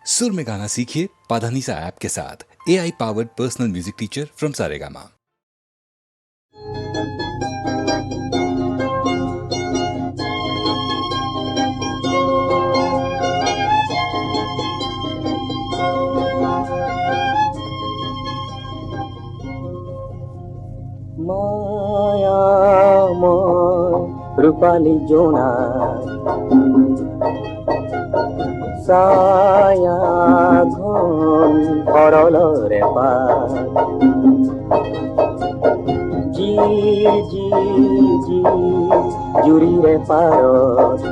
सुर में गाना सीखिए पाधानीसा ऐप के साथ। AI powered personal music teacher from Saregama. রূপালী জোনা ছায়া ঘন সরলরে পার জির জির জির জুরিরে পারত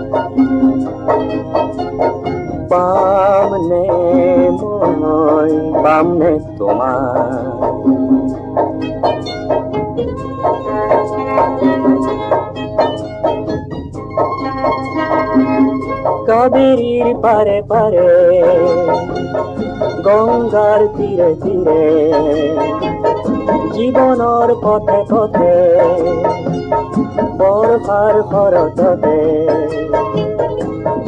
পামনে মই পামনে তোমার কাবেরীর পারে পারে গঙ্গার তীরে তীরে জীবনের পথে পথে বরফার খরততে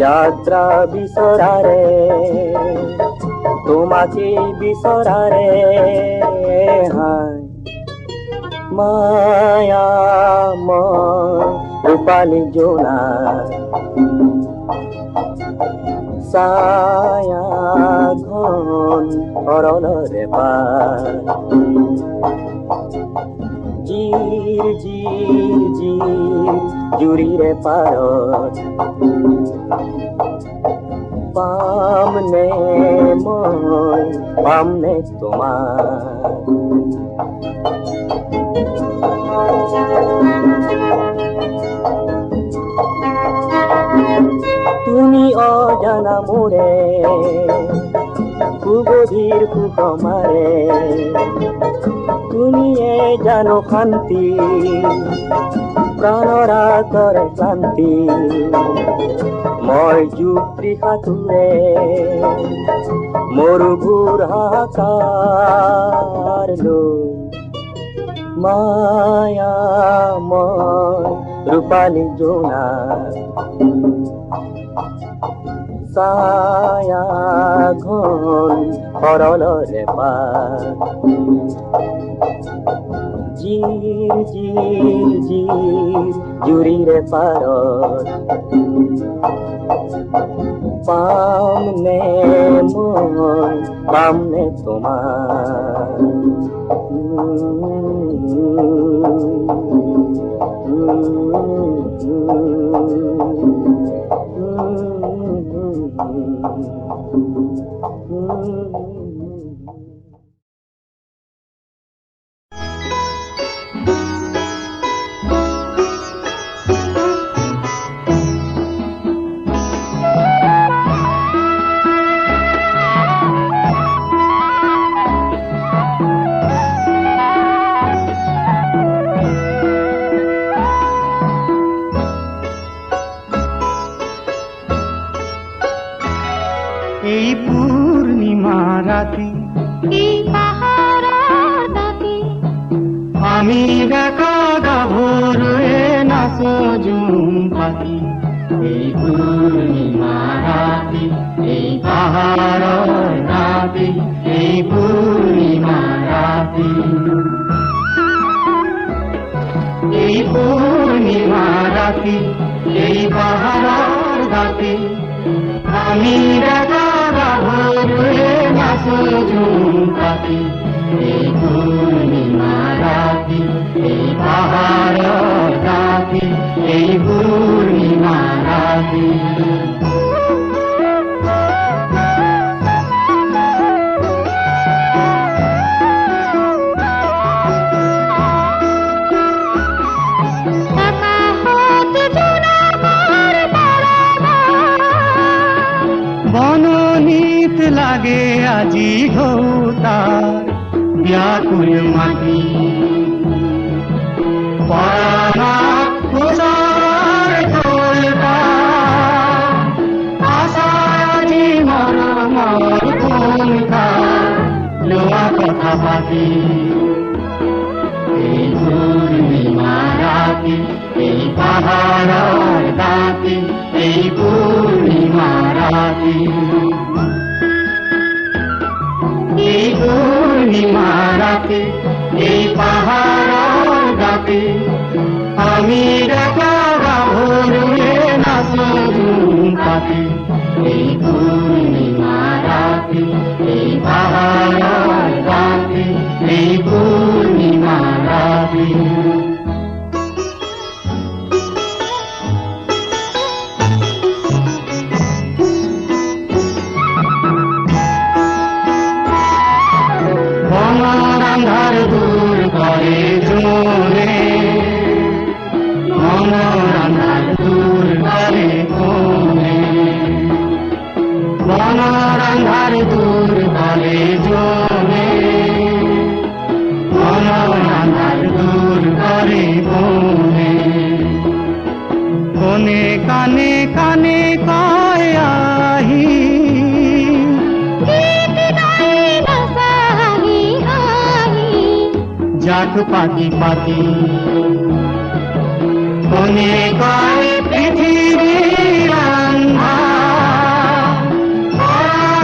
যাত্রা বিসরারে তোমাকে বিসরারে হায় মায়া রূপালী জোনা ছায়া ঘন সরলরে পার জির জির জির জুরিরে পারত পামনে মই পামনে তোমার তুমি অজানা মোরে কুগভীর কুকমারে তুমি জানো শান্তি প্রাণরা করে ক্লান্তি মই যুক্তি সাঁতুৰে মৰুভূৰ হাহাকাৰ মায়া ৰূপালী জোনা ছায়া ঘন সরলরে পার জির জির জির জুরিরে পারত পামনে মই পামনে তোমার এই পূর্ণিমা রাতে এই পাহাড়ের দাঁতে আমি দেখা গাভরুয়ে নাচো ঝুমপাতি এই পূর্ণিমা রাতে এই পাহাড়ের দাঁতে এই পূর্ণিমা রাতে এই পূর্ণিমা রাতে এই পাহাড়ের দাঁতে আমি দেখা গাভরুয়ে নাচো ঝুমপাতি এই পূর্ণিমা রাতে এই পাহাড়ের দাঁতে এই পূর্ণিমা রাতে বননীত লাগে আজি ঢৌতার ব্যাকুল মাটি পরাণা কুশার তোলবা আশাজি মরমর কোনকা লোয়া কথা পাতি এই পূর্ণিমা রাতে এই পাহাড়ের দাঁতে এই পূর্ণিমা রাতে রাতে এই পাহাড়ের রাতে আমি দেখা ভরে নাচে পাখি এই পূর্ণিমা রাতে এই পাহাড়ের রাতে এই পূর্ণিমা রাতে অন্ধকার দূর করে জোরে অন্ধকার দূর করে কোনে অন্ধকার দূর করে জোরে অন্ধকার দূর করে কোনে কোনে কানে কানে কয় আহি जाट पाती पाती कोने कय पृथ्वी रंधा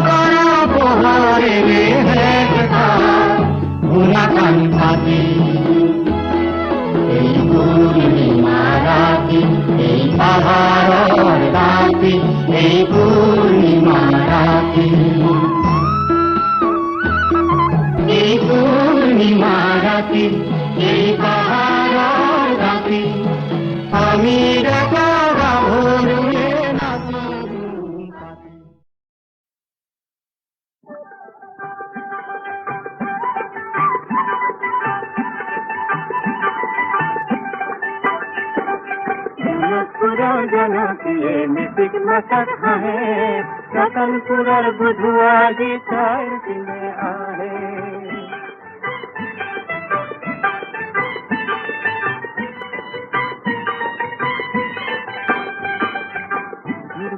करा पोहरे हेटा गुना कान पाती এই পূর্ণিমা রাতে এই পাহাড়ের রাতে এই পূর্ণিমা রাতে এই পূর্ণিমা রাতে এই পাহাড়ের রাতে আমি দেখা ভরে নাচে পাখি जनकिए मिसिक मसक है रतनपुर बुधुआ जी चार किले आहे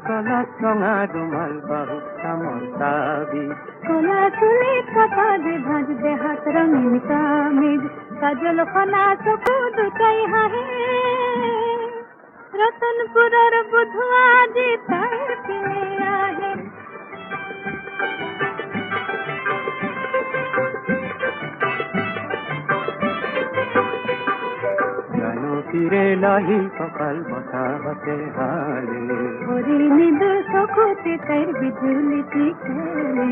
गलत रंगा रुमाल बहुत समताबी कोला चुले कपाल भाज दे हाथ रंगीन कामिज काजल खना सकू दुटाई हाहे रतनपुर बुधवा जी तार किने आहे জানো ফিরে লাহি সকাল বসা হতে হালে ওরে নিদু সকুতে তার বিজুলি খেলে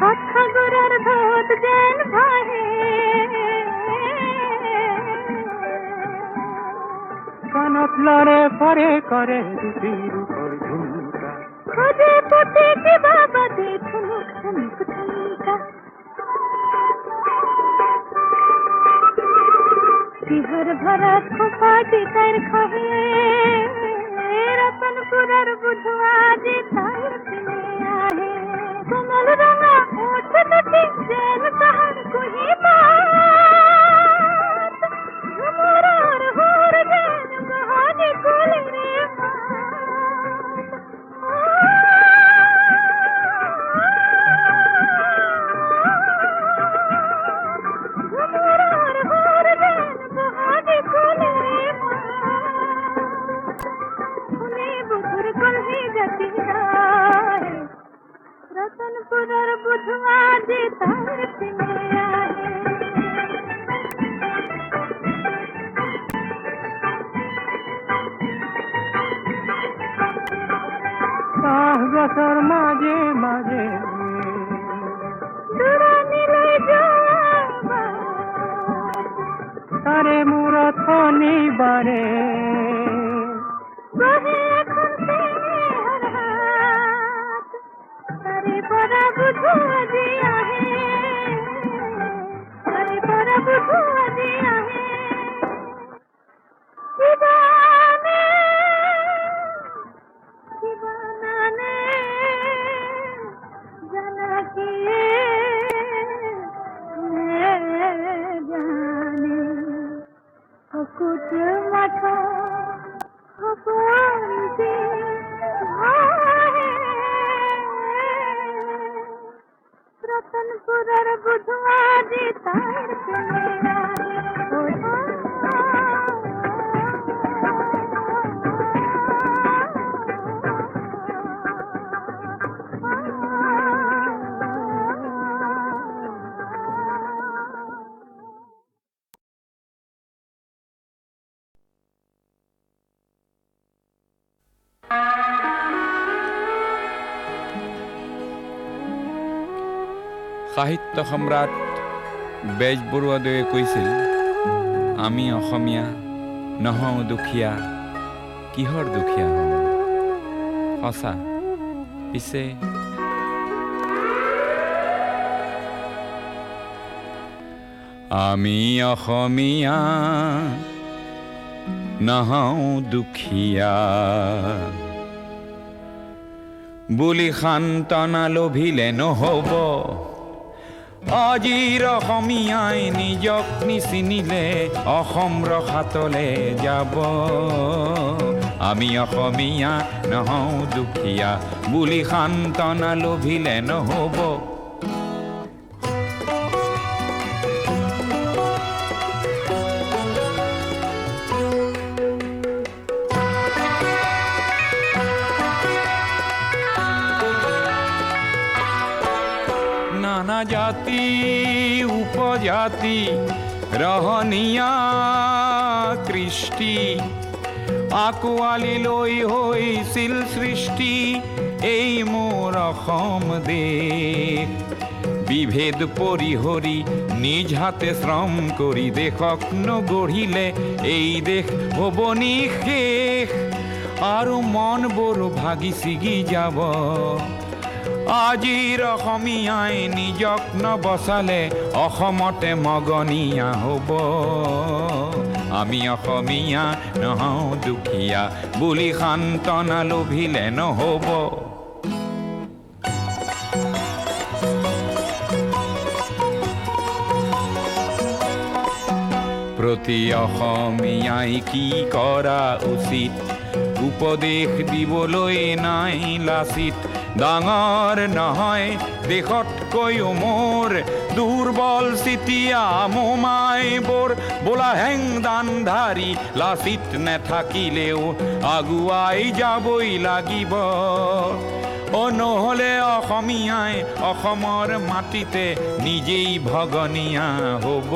হাত খাগরার ধোত যেন ভাহে কানত লড়ে পরে করে দুটির উপর ঝুমকা খোঁজে পুতে কি বাবা দে ঠুনুক ঠুনুক ঠুমকা बिहर भरा खुपाटी कर खहे रतनपुर बुधवा जी तार किने आहे कमल रंगा ओठ लटी जैन कहर कुही बात झुमरार होर जैन बहानी कोले रे झुमरार होर जैन बहानी कोले रे उन्हें बुधुर कल्ही जाती है रतनपुर बुधवा जी तार किने आहे গছর মাঝে মাঝে দুরানি লই যাবা তারে মুরত শনিবারে বহে এখন সে হর হাত তারে পরা বুধুয়া জি आहे তারে পরা বুধুয়া জি आहे दीवाना ने जाना किए जाने कुछ मठो अपनी रतनपुर बुधवा जी तार किने সাহিত্য সম্ৰাট বেজবৰুৱাদেৱে কৈছিল, আমি অসমীয়া নহওঁ দুখীয়া, কিহৰ দুখীয়া হওঁ? সঁচা। পিছে আমি অসমীয়া নহওঁ দুখীয়া বুলি সান্তনা লভিলে নহ'ব। আজিৰ অসমীয়াই নিজক নিচিনিলে অসম ৰসাতলে যাব। আমি অসমীয়া নহওঁ দুখীয়া বুলি সান্তনা লভিলে নহ'ব। নানা জাতি উপজাতি ৰহনীয়া কৃষ্টি আকোৱালি লৈ হৈছিল সৃষ্টি এই মোৰ অসম দেশ। বিভেদ পৰিহৰি নিজ হাতে শ্ৰম কৰি দেশক নগঢ়িলে এই দেশ হ'ব নিশেষ আৰু মনবোৰ ভাগি ছিগি যাব। আজিৰ অসমীয়াই নিজক নবচালে অসমতে মগনীয়া হ'ব। আমি অসমীয়া নহওঁ দুখীয়া বুলি সান্তনা লভিলে নহ'ব। প্ৰতি অসমীয়াই কি কৰা উচিত উপদেশ দিবলৈ নাই লাচিত। ডাঙৰ নহয় দেশতকৈও মোৰ দুৰ্বল চিতিয়া মোমাইবোৰ বোলা হেংদান ধাৰি লাচিত নেথাকিলেও আগুৱাই যাবই লাগিব। নহ'লে অসমীয়াই অসমৰ মাটিতে নিজেই ভগনীয়া হ'ব।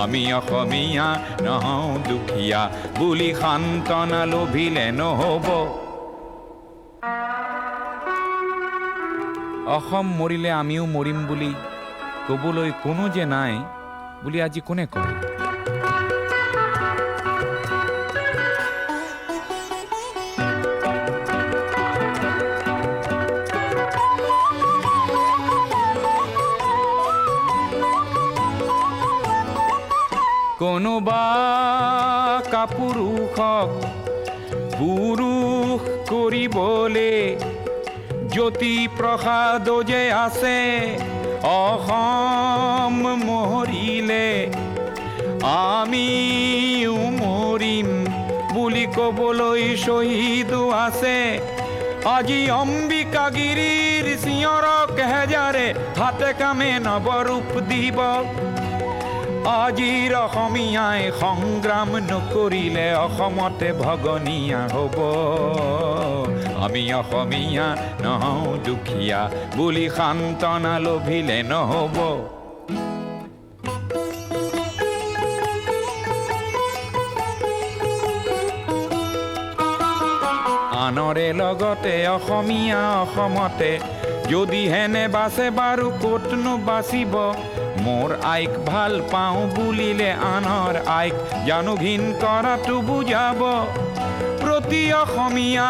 আমি অসমীয়া নহওঁ দুখীয়া বুলি সান্তনা লভিলে নহ'ব। অসম মৰিলে আমিও মৰিম বুলি ক'বলৈ কোনো যে নাই বুলি আজি কোনে কয়? কোনোবা কাপুৰুষক পুৰুষ কৰিবলে জ্যোতি প্ৰসাদ যে আছে অসম মৰিলে আমিও মৰিম বুলি ক'বলৈ শ্বহীদো আছে। আজি অম্বিকাগিৰিৰ চিঞৰক হেজাৰে হাতে কামে নৱৰূপ দিব। আজিৰ অসমীয়াই সংগ্ৰাম নকৰিলে অসমতে ভগনীয়া হ'ব। আমি অসমীয়া নহওঁ দুখীয়া বুলি সান্তনা লভিলে নহ'ব। আনৰে লগতে অসমীয়া অসমতে যদি হেনে বাচে বাৰু ক'তনো বাচিব। মোৰ আইক ভাল পাওঁ বুলিলে আনৰ আইক জানো ঘিণ কৰাটো বুজাব। প্ৰতি অসমীয়া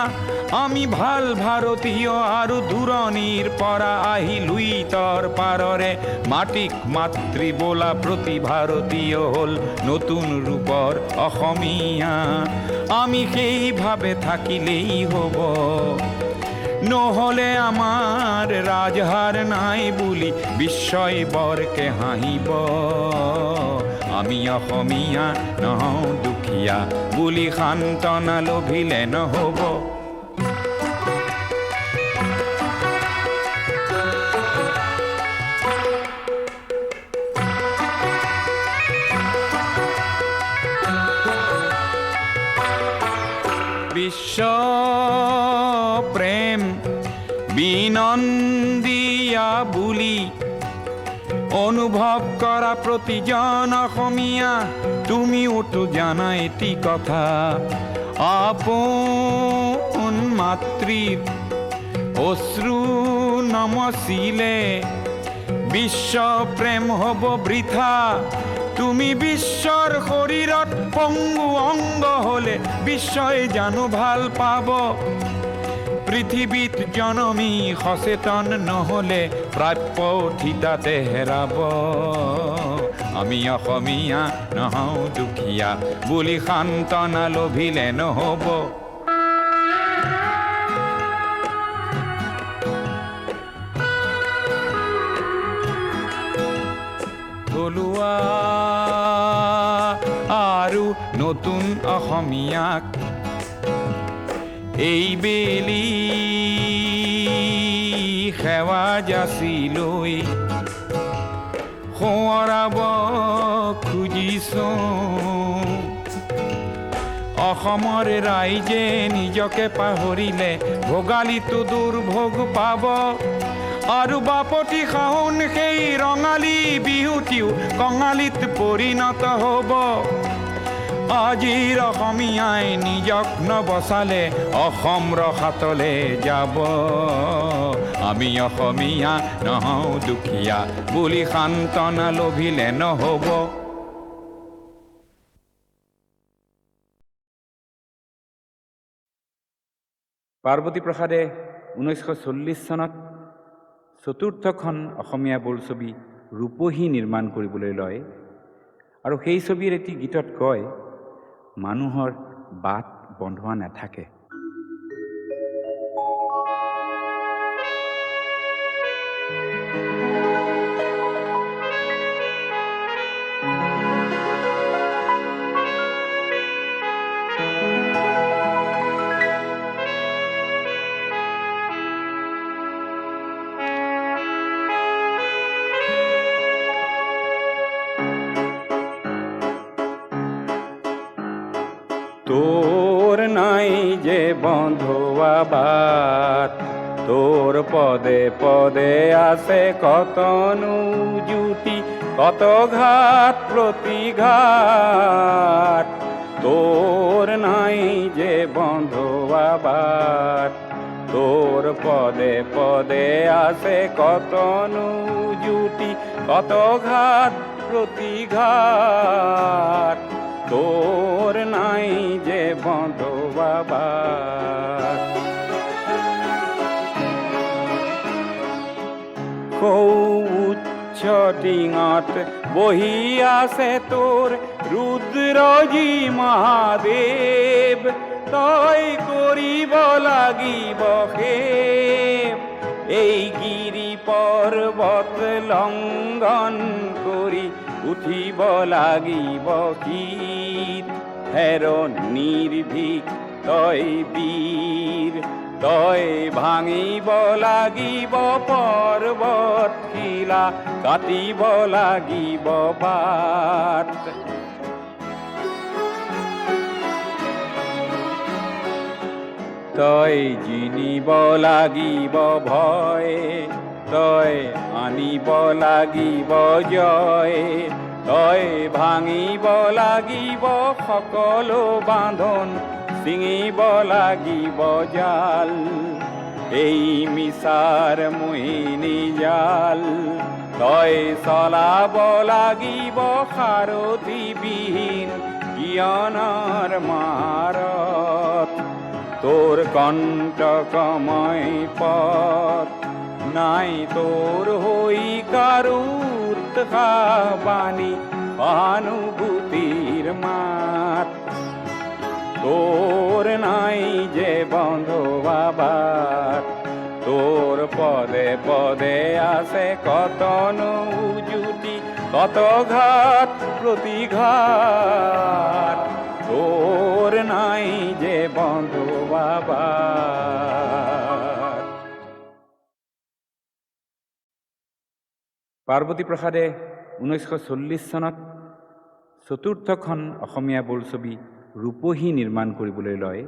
আমি ভাল ভাৰতীয় আৰু দূৰণিৰ পৰা আহি লুইতৰ পাৰৰে মাটিক মাতৃ বোলা প্ৰতি ভাৰতীয় হ'ল নতুন ৰূপৰ অসমীয়া। আমি সেইভাৱে থাকিলেই হ'ব। নহ'লে আমাৰ ৰাজহাৰ নাই বুলি বিশ্বই বৰকে হাঁহিব। আমি অসমীয়া নহওঁ দুখীয়া বুলি সান্তনা লভিলে নহ'ব। বিশ্ব প্ৰেম বিনন্দিয়া বুলি অনুভৱ কৰা প্ৰতিজন অসমীয়া তুমিওতো জানা এটি কথা। আপোন মাতৃৰ অশ্ৰু নমচিলে বিশ্ব প্ৰেম হ'ব বৃথা তুমি বিশ্বর শরীরত পঙ্গু অঙ্গ হলে বিশ্বই জানো ভাল পাব পৃথিবীত জনমী সচেতন নহলে প্ৰাপ্য থিতাতে হেৰাব আমি অসমীয়া নহওঁ দুখীয়া বুলি সান্তনা লভিলে নহ'ব থলুৱা আৰু নতুন অসমীয়াক এইবেলি সেৱা যাচি লৈ সোঁৱৰাব খুজিছোঁ অসমৰ ৰাইজে নিজকে পাহৰিলে ভোগালীটো দুৰ্ভোগ পাব আৰু বাপতি শাওণ সেই ৰঙালী বিহুটিও কঙালীত পৰিণত হ'ব আজিৰ অসমীয়াই নিজক নবচালে অসম ৰসাতলে যাব আমি অসমীয়া নহওঁ দুখীয়া বুলি সান্তনা লভিলে নহ'ব পাৰ্বতী প্ৰসাদে 1940 চনত চতুৰ্থখন অসমীয়া বোলছবি ৰূপহী নিৰ্মাণ কৰিবলৈ লয় আৰু সেই ছবিৰ এটি গীতত কয় মানুহৰ বাট বন্ধোৱা নাথাকে তোর নাই যে বন্ধুয়া বাত তোর পদে পদে আছে কত জুটি কত ঘাট প্রতিঘাত তোর নাই যে বন্ধুয়া বাত তোর পদে পদে আছে কত জুটি কত ঘাট প্রতিঘাত তোর নাই যে বন্ধুয়া বাত উচ্চ টিঙত বহি আছে তোর রুদ্রজী মহাদেৱ তই কৰিব লাগিব খেপ এই গিৰি পৰ্বত লংঘন কৰি উঠিব লাগিব শীত হেৰ নিৰ্ভীক তই বীৰ তই ভাঙিব লাগিব পৰ্বত শিলা কাটিব লাগিব বাট তই জিনিব লাগিব ভয় তই আনিব লাগিব জয় তই ভাঙিব লাগিব সকলো বান্ধন ছিঙিব লাগিব জাল এই মিছাৰ মোহিনী জাল তই চলাব লাগিব সাৰথিবিহীন জ্ঞানৰ মাৰত তোৰ কণ্টকময় পথ নাই তোৰ হৈ কাৰো উৎসাহবাণী সহানুভূতিৰ মাত তোর নাই যে বন্ধুয়া বাট তোর পদে পদে আছে কত জুটি কত ঘাট প্রতিঘাত তোর নাই যে বন্ধুয়া বাট পাৰ্বতী প্ৰসাদে 1940 চনত চতুৰ্থখন অসমীয়া বোলছবি ৰূপহী নিৰ্মাণ কৰিবলৈ লয়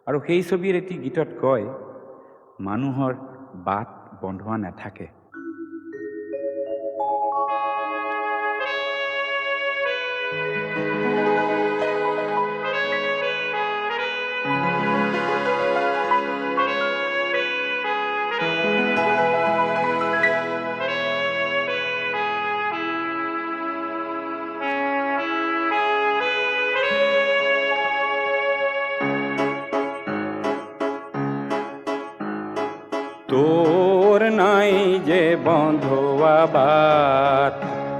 আৰু সেই ছবিৰ এটি গীতত কয় মানুহৰ বাট বন্ধোৱা নাথাকে নাই যে বন্ধুয়া বাত,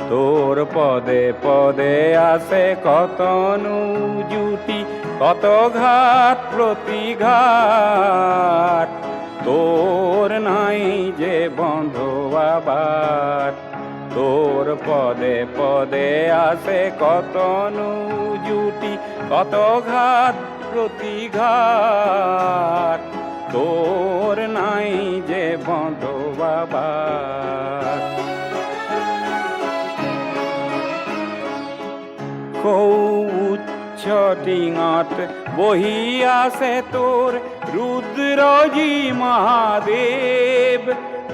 তোর পদে পদে আছে কত জুটি, কত ঘাত প্রতিঘাত। তোর নাই যে বন্ধুয়া বাত, তোর পদে পদে আছে কত জুটি, কত ঘাত প্রতিঘাত। তোর নাই যে বন্ধুয়া বাত। উচ্চ টিঙত বহি আছে তোৰ ৰুদ্ৰজী মহাদেৱ,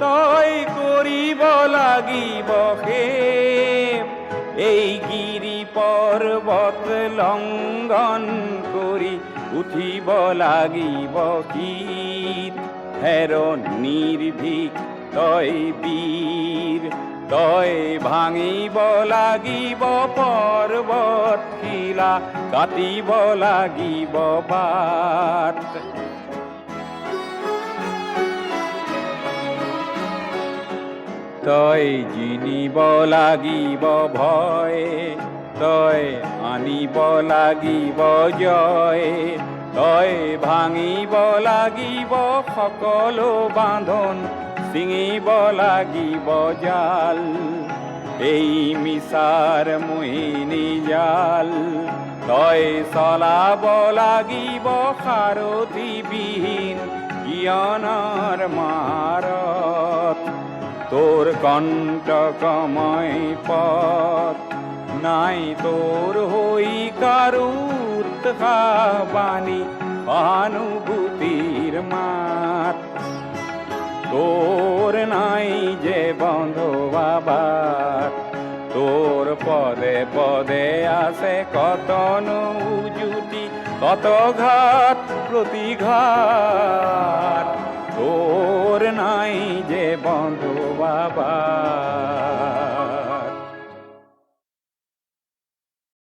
তই কৰিব লাগিব সেৱ। এই গিৰি পৰ্বত লংঘন কৰি উঠিব লাগিব শীত। হেৰ নিৰ্ভীক তই বীৰ, তই ভাঙিব লাগিব পৰ্বত শিলা, কাটিব লাগিব বাট। তই জিনিব লাগিব ভয়, তই আনিব লাগিব জয়। তই ভাঙিব লাগিব সকলো বান্ধন, ছিঙিব লাগিব জাল। এই মিছাৰ মোহিনী জাল, তই চলাব লাগিব সাৰথিবিহীন জ্ঞানৰ মাৰত। তোৰ কণ্টকময় পথ নাই, তোৰ হৈ কাৰো উৎসাহ বাণী, সহানুভূতিৰ মাত। তোর নাই যে বন্ধুয়া বাত, তোর পদে পদে আছে কত জুটি, কত ঘাত প্রতিঘাত। তোর নাই যে বন্ধুয়া বাত।